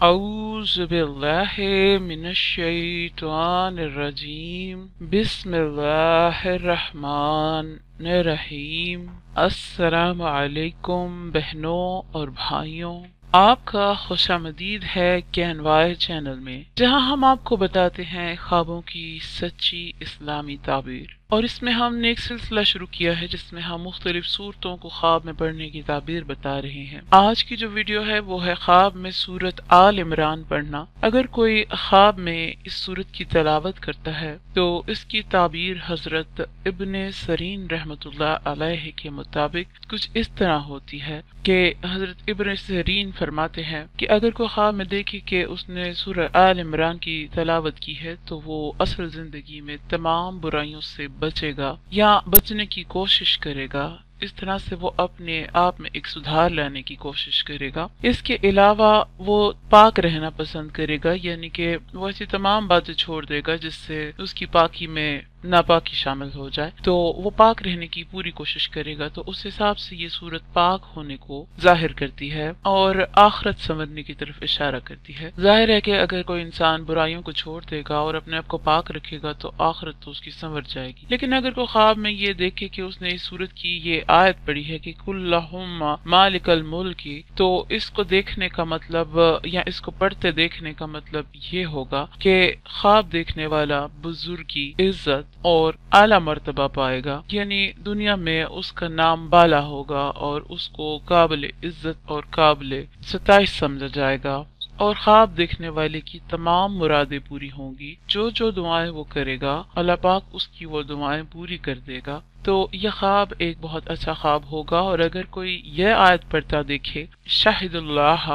اعوذ باللہ من الشیطان الرجیم بسم اللہ الرحمن الرحیم۔ السلام علیکم بہنوں اور بھائیوں، آپ کا خوش آمدید ہے کینوائے چینل میں، جہاں ہم آپ کو بتاتے ہیں خوابوں کی سچی اسلامی تعبیر۔ اور اس میں ہم نے ایک سلسلہ شروع کیا ہے جس میں ہم مختلف صورتوں کو خواب میں پڑھنے کی تعبیر بتا رہے ہیں۔ آج کی جو ویڈیو ہے وہ ہے خواب میں سورت آل عمران پڑھنا۔ اگر کوئی خواب میں اس سورت کی تلاوت کرتا ہے تو اس کی تعبیر حضرت ابن سیرین رحمۃ اللہ علیہ کے مطابق کچھ اس طرح ہوتی ہے کہ حضرت ابن سیرین فرماتے ہیں کہ اگر کوئی خواب میں دیکھے کہ اس نے سورہ آل عمران کی تلاوت کی ہے تو وہ اصل زندگی میں تمام برائیوں سے بچے گا یا بچنے کی کوشش کرے گا۔ اس طرح سے وہ اپنے آپ میں ایک سدھار لانے کی کوشش کرے گا۔ اس کے علاوہ وہ پاک رہنا پسند کرے گا، یعنی کہ وہ ایسی تمام باتیں چھوڑ دے گا جس سے اس کی پاکی میں ناپاکی شامل ہو جائے، تو وہ پاک رہنے کی پوری کوشش کرے گا۔ تو اس حساب سے یہ صورت پاک ہونے کو ظاہر کرتی ہے اور آخرت سنورنے کی طرف اشارہ کرتی ہے۔ ظاہر ہے کہ اگر کوئی انسان برائیوں کو چھوڑ دے گا اور اپنے آپ کو پاک رکھے گا تو آخرت تو اس کی سنور جائے گی۔ لیکن اگر کوئی خواب میں یہ دیکھے کہ اس نے اس صورت کی یہ آیت پڑھی ہے کہ قُلْ اللَّهُمَّ مَالِكَ الْمُلْكِ، تو اس کو دیکھنے کا مطلب یا اس کو پڑھتے دیکھنے کا مطلب یہ ہوگا کہ خواب دیکھنے والا بزرگی، عزت اور اعلیٰ مرتبہ پائے گا، یعنی دنیا میں اس کا نام بالا ہوگا اور اس کو قابل عزت اور قابل ستائش سمجھا جائے گا، اور خواب دیکھنے والے کی تمام مرادیں پوری ہوں گی۔ جو دعائیں وہ کرے گا اللہ پاک اس کی وہ دعائیں پوری کر دے گا۔ تو یہ خواب ایک بہت اچھا خواب ہوگا۔ اور اگر کوئی یہ آیت پڑھتا دیکھے شاہد اللہ،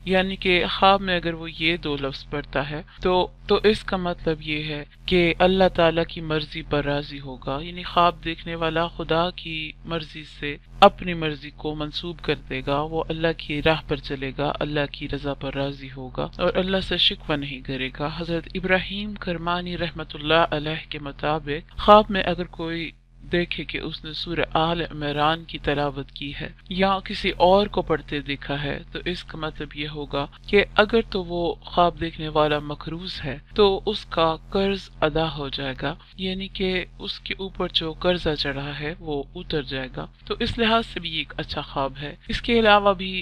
یعنی کہ خواب میں اگر وہ یہ دو لفظ پڑھتا ہے تو اس کا مطلب یہ ہے کہ اللہ تعالیٰ کی مرضی پر راضی ہوگا، یعنی خواب دیکھنے والا خدا کی مرضی سے اپنی مرضی کو منسوب کر دے گا، وہ اللہ کی راہ پر چلے گا، اللہ کی رضا پر راضی ہوگا اور اللہ سے شکوہ نہیں کرے گا۔ حضرت ابراہیم کرمانی رحمۃ اللہ علیہ کے مطابق خواب میں اگر کوئی دیکھے کہ اس نے سورہ آل عمران کی تلاوت کی ہے یا کسی اور کو پڑھتے دیکھا ہے تو اس کا مطلب یہ ہوگا کہ اگر تو وہ خواب دیکھنے والا مقروض ہے تو اس کا قرض ادا ہو جائے گا، یعنی کہ اس کے اوپر جو قرضہ چڑھا ہے وہ اتر جائے گا۔ تو اس لحاظ سے بھی یہ ایک اچھا خواب ہے۔ اس کے علاوہ بھی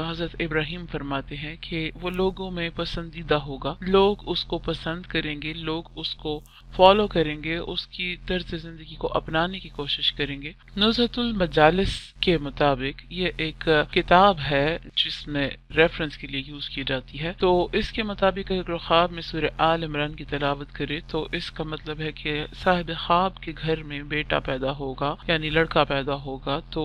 حضرت ابراہیم فرماتے ہیں کہ وہ لوگوں میں پسندیدہ ہوگا، لوگ اس کو پسند کریں گے، لوگ اس کو فالو کریں گے، اس کی طرز زندگی کو اپنانے کی کوشش کریں گے۔ نزہۃ المجالس کے مطابق یہ ایک کتاب ہے جس میں ریفرنس کے لیے یوز کی جاتی ہے۔ تو اس کے مطابق اگر خواب میں سورہ آل عمران کی تلاوت کرے تو اس کا مطلب ہے کہ صاحب خواب کے گھر میں بیٹا پیدا ہوگا، یعنی لڑکا پیدا ہوگا، تو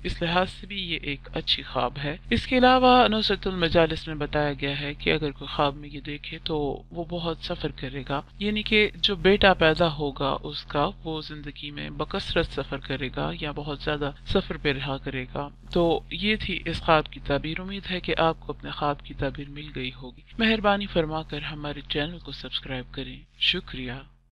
اس لحاظ سے بھی یہ ایک اچھی خواب ہے۔ اس کے علاوہ نزہۃ المجالس میں بتایا گیا ہے کہ اگر کوئی خواب میں یہ دیکھے تو وہ بہت سفر کرے گا، یعنی کہ جو بیٹا پیدا ہوگا اس کا وہ زندگی میں بکثرت سفر کرے گا یا بہت زیادہ سفر پہ رہا کرے گا۔ تو یہ تھی اس خواب کی تعبیر۔ امید ہے کہ آپ کو اپنے خواب کی تعبیر مل گئی ہوگی۔ مہربانی فرما کر ہمارے چینل کو سبسکرائب کریں۔ شکریہ۔